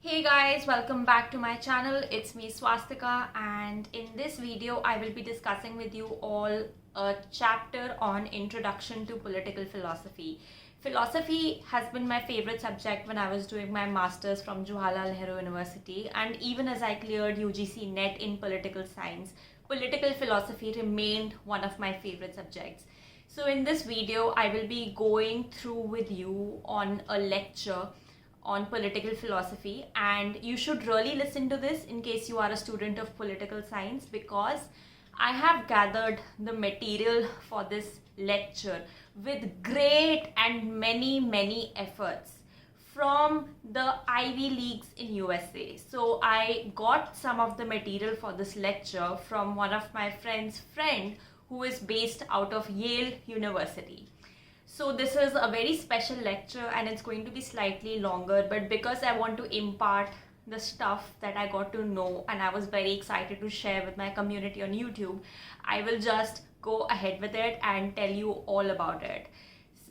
Hey guys, welcome back to my channel. It's me Swastika, and in this video I will be discussing with you all a chapter on Introduction to Political Philosophy. Philosophy has been my favorite subject when I was doing my masters from Jawaharlal Nehru University, and even as I cleared UGC NET in political science, political philosophy remained one of my favorite subjects. So in this video I will be going through with you on a lecture on political philosophy, and you should really listen to this in case you are a student of political science, because I have gathered the material for this lecture with great and many efforts from the Ivy Leagues in USA. So I got some of the material for this lecture from one of my friend's friend who is based out of Yale University. So this is a very special lecture and it's going to be slightly longer, but because I want to impart the stuff that I got to know and I was very excited to share with my community on YouTube, I will just go ahead with it and tell you all about it.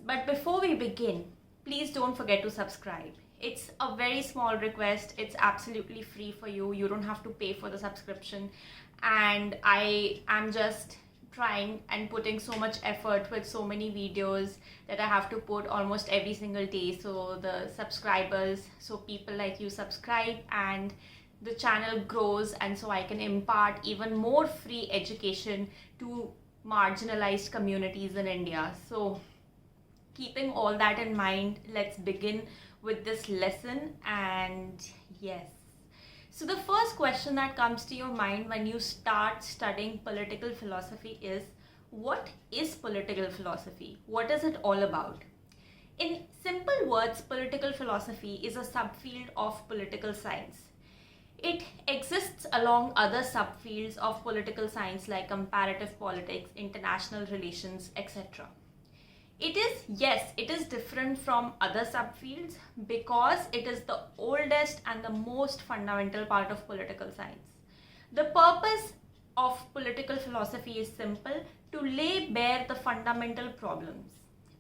But before we begin, please don't forget to subscribe. It's a very small request. It's absolutely free for you. You don't have to pay for the subscription, and I am just trying and putting so much effort with so many videos that I have to put almost every single day, so the subscribers, so people like you subscribe and the channel grows, and so I can impart even more free education to marginalized communities in India. So keeping all that in mind, let's begin with this lesson. And yes, so the first question that comes to your mind when you start studying political philosophy is, what is political philosophy? What is it all about? In simple words, political philosophy is a subfield of political science. It exists along other subfields of political science like comparative politics, international relations, etc. It is different from other subfields because it is the oldest and the most fundamental part of political science. The purpose of political philosophy is simple: to lay bare the fundamental problems.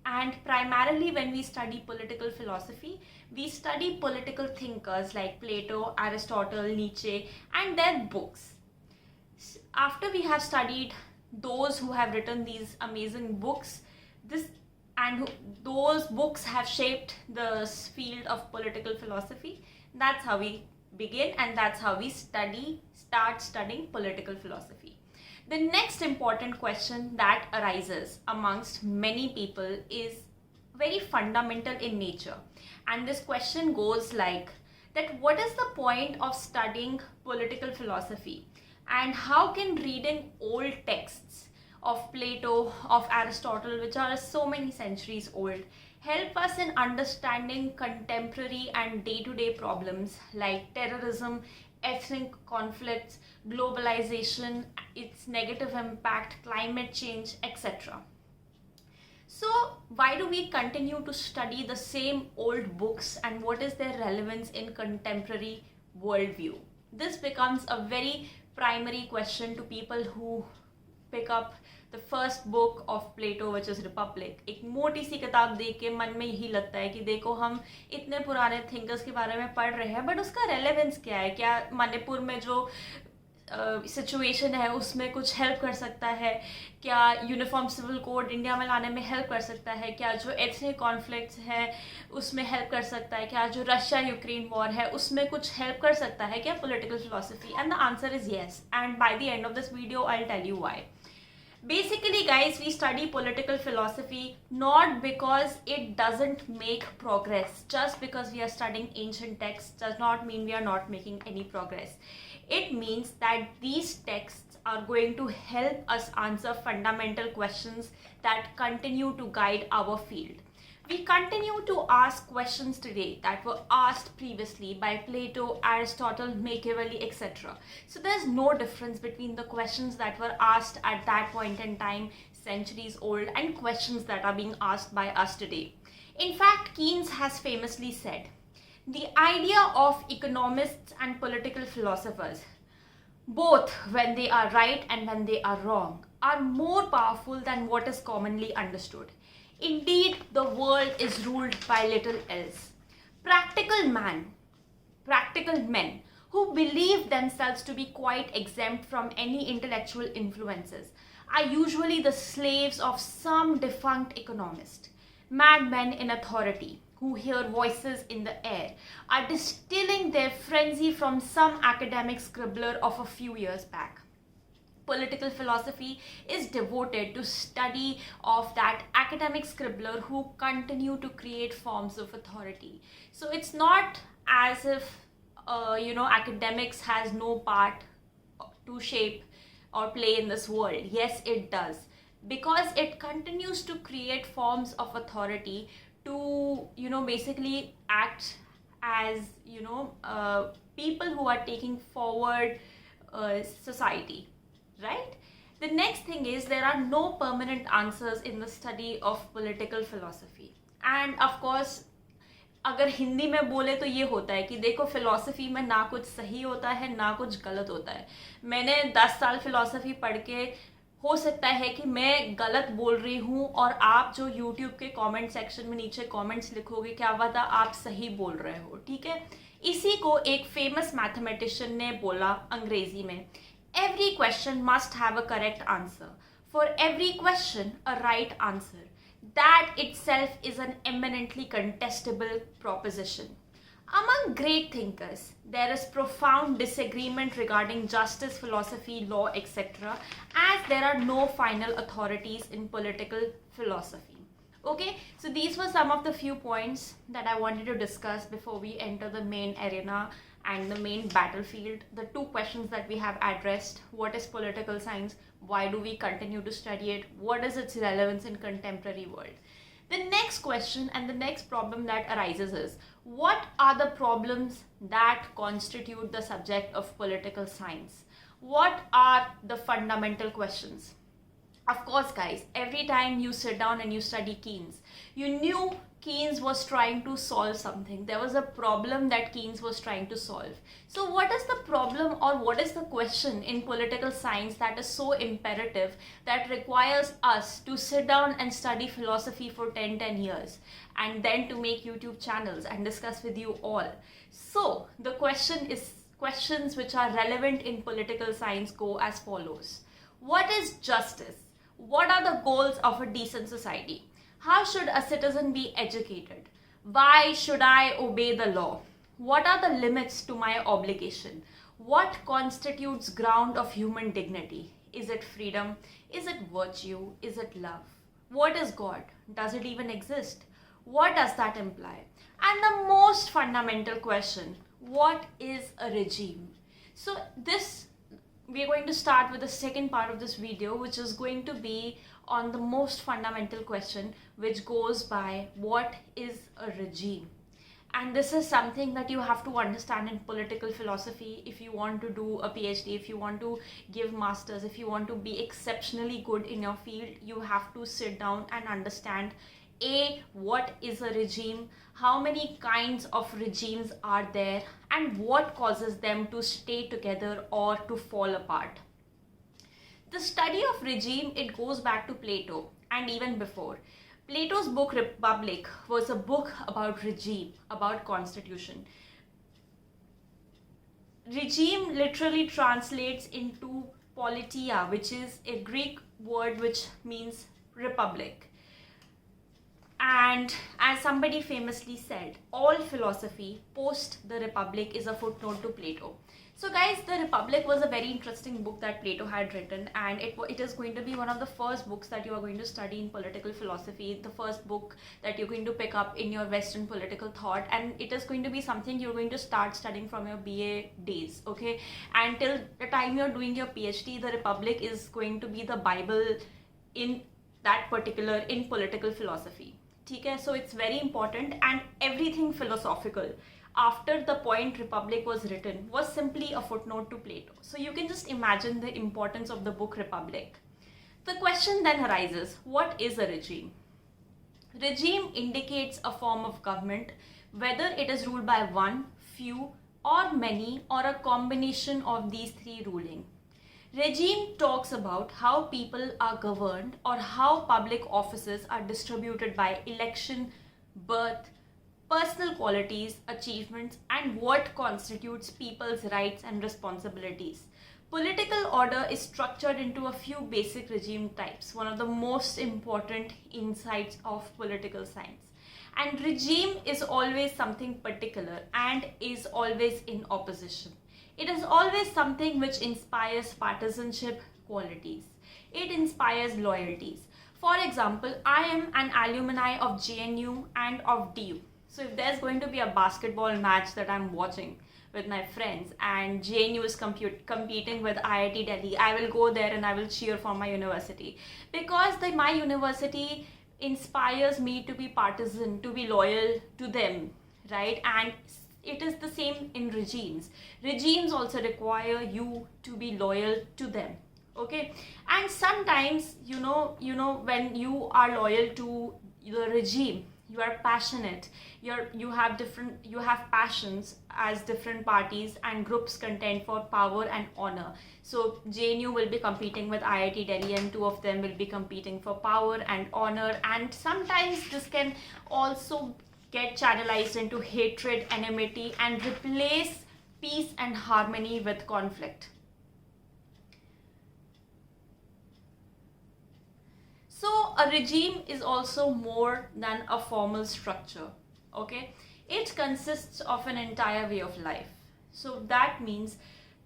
And primarily when we study political philosophy, we study political thinkers like Plato, Aristotle, Nietzsche and their books. After we have studied those who have written these amazing books, those books have shaped the field of political philosophy. That's how we begin, and that's how we start studying political philosophy. The next important question that arises amongst many people is very fundamental in nature, and this question goes like that: what is the point of studying political philosophy, and how can reading old texts of Plato, of Aristotle, which are so many centuries old, help us in understanding contemporary and day-to-day problems like terrorism, ethnic conflicts, globalization, its negative impact, climate change, etc. So why do we continue to study the same old books, and what is their relevance in contemporary worldview? This becomes a very primary question to people who pick up the first book of Plato, which is Republic. एक मोटी सी किताब देख के मन में यही लगता है कि देखो हम इतने पुराने थिंकर्स के बारे में पढ़ रहे हैं, बट उसका रेलेवेंस क्या है? क्या मणिपुर में जो सिचुएशन है उसमें कुछ हेल्प कर सकता है? क्या यूनिफॉर्म सिविल कोड इंडिया में लाने में हेल्प कर सकता है? क्या जो एथनिक कॉन्फ्लिक्ट्स है उसमें हेल्प कर सकता है? क्या जो रशिया यूक्रेन वॉर है उसमें कुछ हेल्प कर सकता है क्या political philosophy? And the answer is yes, and by the end of this video I will tell you why. Basically, guys, we study political philosophy not because it doesn't make progress. Just because we are studying ancient texts does not mean we are not making any progress. It means that these texts are going to help us answer fundamental questions that continue to guide our field. We continue to ask questions today that were asked previously by Plato, Aristotle, Machiavelli, etc. So there's no difference between the questions that were asked at that point in time, centuries old, and questions that are being asked by us today. In fact, Keynes has famously said, the idea of economists and political philosophers, both when they are right and when they are wrong, are more powerful than what is commonly understood. Indeed, the world is ruled by little else. Practical man practical men who believe themselves to be quite exempt from any intellectual influences are usually the slaves of some defunct economist. Madmen in authority who hear voices in the air are distilling their frenzy from some academic scribbler of a few years back. Political philosophy is devoted to study of that academic scribbler who continue to create forms of authority. So it's not as if academics has no part to shape or play in this world. Yes, it does, because it continues to create forms of authority to basically act as people who are taking forward society, right? The next thing is there are no permanent answers in the study of political philosophy. And of course, अगर हिंदी में बोले तो ये होता है कि देखो philosophy में ना कुछ सही होता है ना कुछ गलत होता है. मैंने 10 साल फिलॉसफी पढ़ के हो सकता है कि मैं गलत बोल रही हूँ और आप जो यूट्यूब के कमेंट सेक्शन में नीचे कमेंट्स लिखोगे क्या पता आप सही बोल रहे हो, ठीक है. इसी को एक फेमस मैथमेटिशियन ने बोला अंग्रेजी में, every question must have a correct answer, for every question a right answer. That itself is an eminently contestable proposition. Among great thinkers, there is profound disagreement regarding justice, philosophy, law, etc., as there are no final authorities in political philosophy. Okay, so these were some of the few points that I wanted to discuss before we enter the main arena and the main battlefield. The two questions that we have addressed: what is political science? Why do we continue to study it? What is its relevance in contemporary world? The next question and the next problem that arises is, what are the problems that constitute the subject of political science? What are the fundamental questions? Of course, guys, every time you sit down and you study Keynes, you knew Keynes was trying to solve something. There was a problem that Keynes was trying to solve. So what is the problem, or what is the question in political science that is so imperative that requires us to sit down and study philosophy for 10 years and then to make YouTube channels and discuss with you all? So the questions which are relevant in political science go as follows. What is justice? What are the goals of a decent society? How should a citizen be educated? Why should I obey the law? What are the limits to my obligation? What constitutes ground of human dignity? Is it freedom? Is it virtue? Is it love? What is God? Does it even exist? What does that imply? And the most fundamental question, what is a regime? So we are going to start with the second part of this video, which is going to be on the most fundamental question, which goes by what is a regime. And this is something that you have to understand in political philosophy if you want to do a PhD, if you want to give masters, if you want to be exceptionally good in your field. You have to sit down and understand what is a regime, how many kinds of regimes are there, and what causes them to stay together or to fall apart. The study of regime, it goes back to Plato and even before. Plato's book Republic was a book about regime, about constitution. Regime literally translates into politia, which is a Greek word which means republic. And as somebody famously said, all philosophy post the Republic is a footnote to Plato. So guys, the Republic was a very interesting book that Plato had written, and it is going to be one of the first books that you are going to study in political philosophy, the first book that you're going to pick up in your Western political thought, and it is going to be something you're going to start studying from your BA days, okay? And till the time you're doing your PhD, the Republic is going to be the Bible in political philosophy. Okay, so it's very important, and everything philosophical after the point Republic was written was simply a footnote to Plato. So you can just imagine the importance of the book Republic. The question then arises, what is a regime? Regime indicates a form of government, whether it is ruled by one, few, or many, or a combination of these three ruling. Regime talks about how people are governed or how public offices are distributed by election, birth, personal qualities, achievements, and what constitutes people's rights and responsibilities. Political order is structured into a few basic regime types, one of the most important insights of political science. And regime is always something particular and is always in opposition. It is always something which inspires partisanship qualities. It inspires loyalties. For example, I am an alumni of JNU and of DU. So if there's going to be a basketball match that I'm watching with my friends and JNU is competing with IIT Delhi, I will go there and I will cheer for my university because my university inspires me to be partisan, to be loyal to them, right? And it is the same in regimes. Regimes also require you to be loyal to them. Okay, and sometimes when you are loyal to the regime, you are passionate, you have passions as different parties and groups contend for power and honor. So JNU will be competing with IIT Delhi and two of them will be competing for power and honor, and sometimes this can also get channelized into hatred, enmity, and replace peace and harmony with conflict. So a regime is also more than a formal structure, okay? It consists of an entire way of life. So that means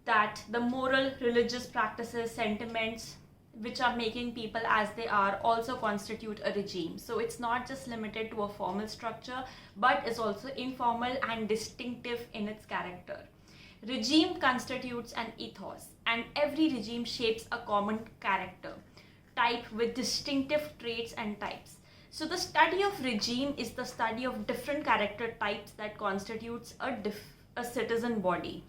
that the moral, religious practices, sentiments which are making people as they are also constitute a regime. So it's not just limited to a formal structure, but is also informal and distinctive in its character. Regime constitutes an ethos, and every regime shapes a common character type with distinctive traits and types. So the study of regime is the study of different character types that constitutes a citizen body.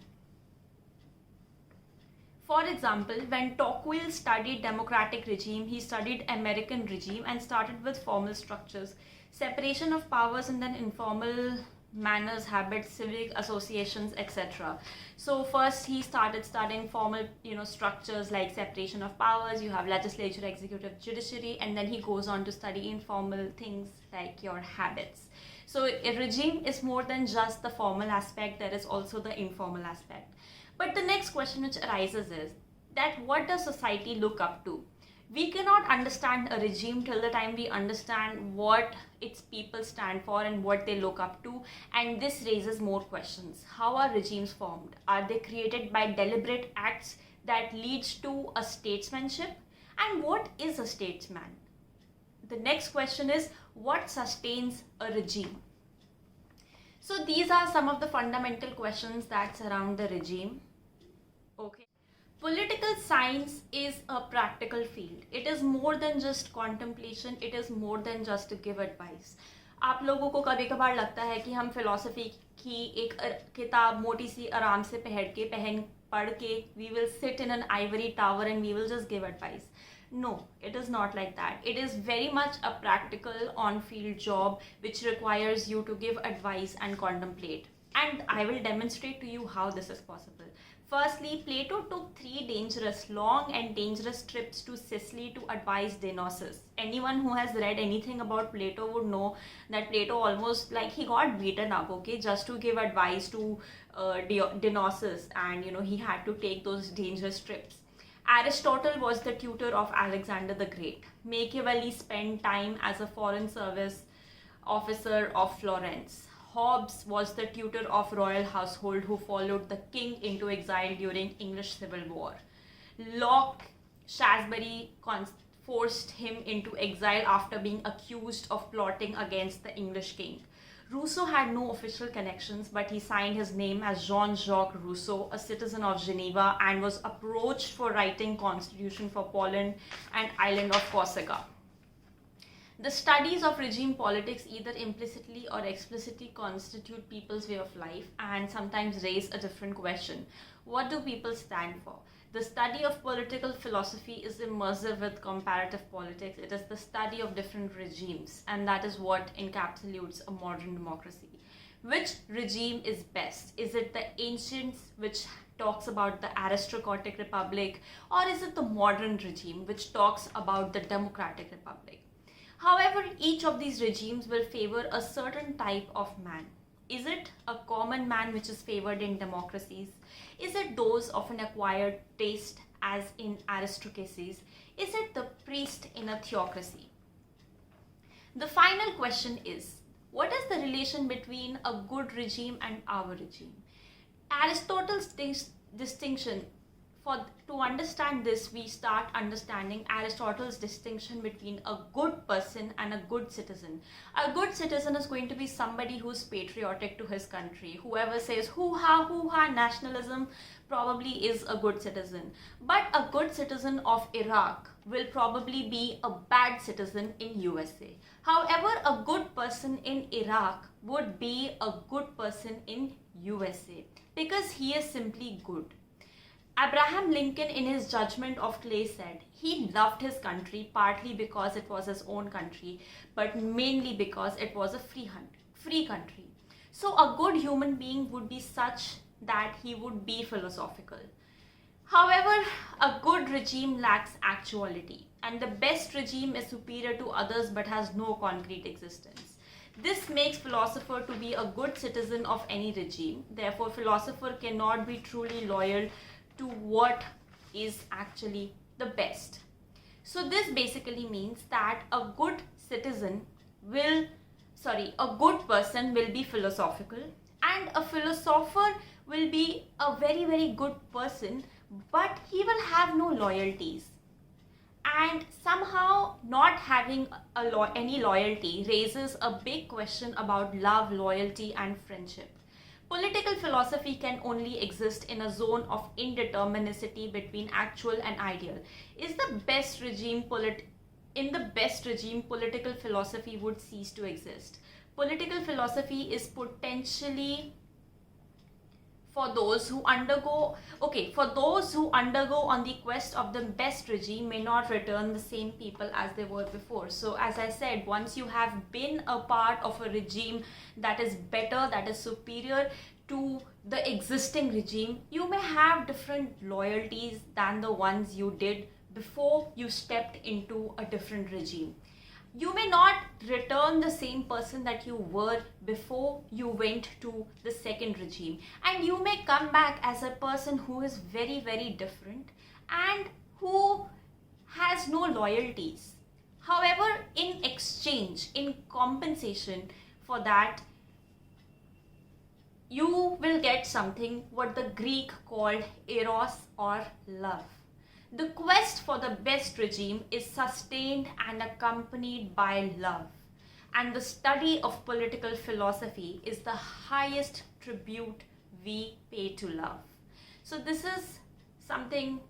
For example, when Tocqueville studied democratic regime, he studied American regime and started with formal structures, separation of powers, and then informal manners, habits, civic associations, etc. So first he started studying formal structures like separation of powers, you have legislature, executive, judiciary, and then he goes on to study informal things like your habits. So a regime is more than just the formal aspect, there is also the informal aspect. But the next question which arises is that what does society look up to? We cannot understand a regime till the time we understand what its people stand for and what they look up to, and this raises more questions. How are regimes formed? Are they created by deliberate acts that leads to a statesmanship? And what is a statesman? The next question is, what sustains a regime? So these are some of the fundamental questions that surround the regime. Okay. Political science is a practical field. It is more than just contemplation. It is more than just to give advice. आप लोगों को कभी कभार लगता है कि हम philosophy की एक किताब मोटी सी आराम से पढ़ के we will sit in an ivory tower and we will just give advice. No, it is not like that. It is very much a practical on-field job which requires you to give advice and contemplate. And I will demonstrate to you how this is possible. Firstly, Plato took 3 long and dangerous trips to Sicily to advise Dionysus. Anyone who has read anything about Plato would know that Plato almost he got beaten up, okay, just to give advice to Dionysus, and he had to take those dangerous trips. Aristotle was the tutor of Alexander the Great. Machiavelli spent time as a foreign service officer of Florence. Hobbes was the tutor of royal household who followed the king into exile during English Civil War. Locke Shaftesbury forced him into exile after being accused of plotting against the English king. Rousseau had no official connections, but he signed his name as Jean-Jacques Rousseau, a citizen of Geneva, and was approached for writing constitution for Poland and island of Corsica. The studies of regime politics either implicitly or explicitly constitute people's way of life and sometimes raise a different question. What do people stand for? The study of political philosophy is immersive with comparative politics. It is the study of different regimes, and that is what encapsulates a modern democracy. Which regime is best? Is it the ancients, which talks about the aristocratic republic, or is it the modern regime, which talks about the democratic republic? However, each of these regimes will favor a certain type of man. Is it a common man which is favored in democracies? Is it those of an acquired taste as in aristocracies? Is it the priest in a theocracy? The final question is, what is the relation between a good regime and our regime? Aristotle's distinction, to understand this, we start understanding Aristotle's distinction between a good person and a good citizen. A good citizen is going to be somebody who's patriotic to his country. Whoever says hoo-ha nationalism probably is a good citizen. But a good citizen of Iraq will probably be a bad citizen in USA. However, a good person in Iraq would be a good person in USA because he is simply good. Abraham Lincoln, in his Judgment of Clay, said he loved his country partly because it was his own country, but mainly because it was a free country. So a good human being would be such that he would be philosophical. However, a good regime lacks actuality, and the best regime is superior to others but has no concrete existence. This makes philosopher to be a good citizen of any regime. Therefore, philosopher cannot be truly loyal to what is actually the best. So this basically means that a good person will be philosophical, and a philosopher will be a very, very good person, but he will have no loyalties. And somehow not having any loyalty raises a big question about love, loyalty, and friendship. Political philosophy can only exist in a zone of indeterminacy between actual and ideal. In the best regime, political philosophy would cease to exist. Political philosophy is potentially for those who undergo on the quest of the best regime may not return the same people as they were before. So as I said, once you have been a part of a regime that is better, that is superior to the existing regime, you may have different loyalties than the ones you did before you stepped into a different regime. You may not return the same person that you were before you went to the second regime. And you may come back as a person who is very, very different and who has no loyalties. However, in exchange, in compensation for that, you will get something what the Greek called eros or love. The quest for the best regime is sustained and accompanied by love. And the study of political philosophy is the highest tribute we pay to love. So this is something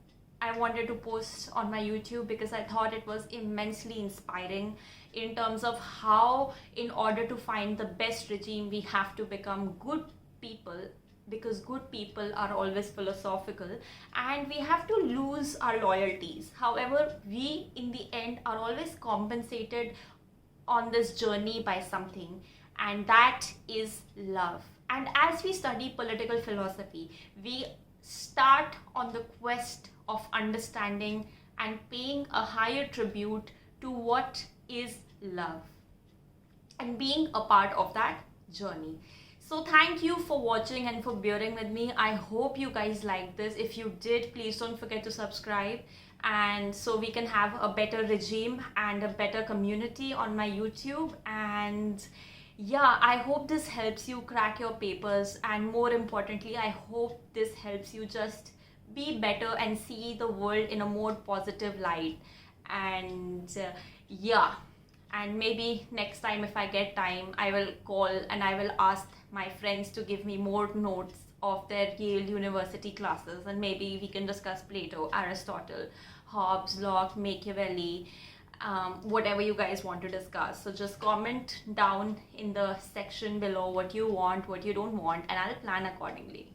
I wanted to post on my YouTube because I thought it was immensely inspiring in terms of how, in order to find the best regime, we have to become good people, because good people are always philosophical, and we have to lose our loyalties. However, we in the end are always compensated on this journey by something, and that is love. And as we study political philosophy, we start on the quest of understanding and paying a higher tribute to what is love and being a part of that journey. So thank you for watching and for bearing with me. I hope you guys liked this. If you did, please don't forget to subscribe, and so we can have a better regime and a better community on my YouTube. And yeah, I hope this helps you crack your papers, and more importantly, I hope this helps you just be better and see the world in a more positive light. And yeah, and maybe next time, if I get time, I will call and I will ask my friends to give me more notes of their Yale University classes, and maybe we can discuss Plato, Aristotle, Hobbes, Locke, Machiavelli, whatever you guys want to discuss. So just comment down in the section below what you want, what you don't want, and I'll plan accordingly.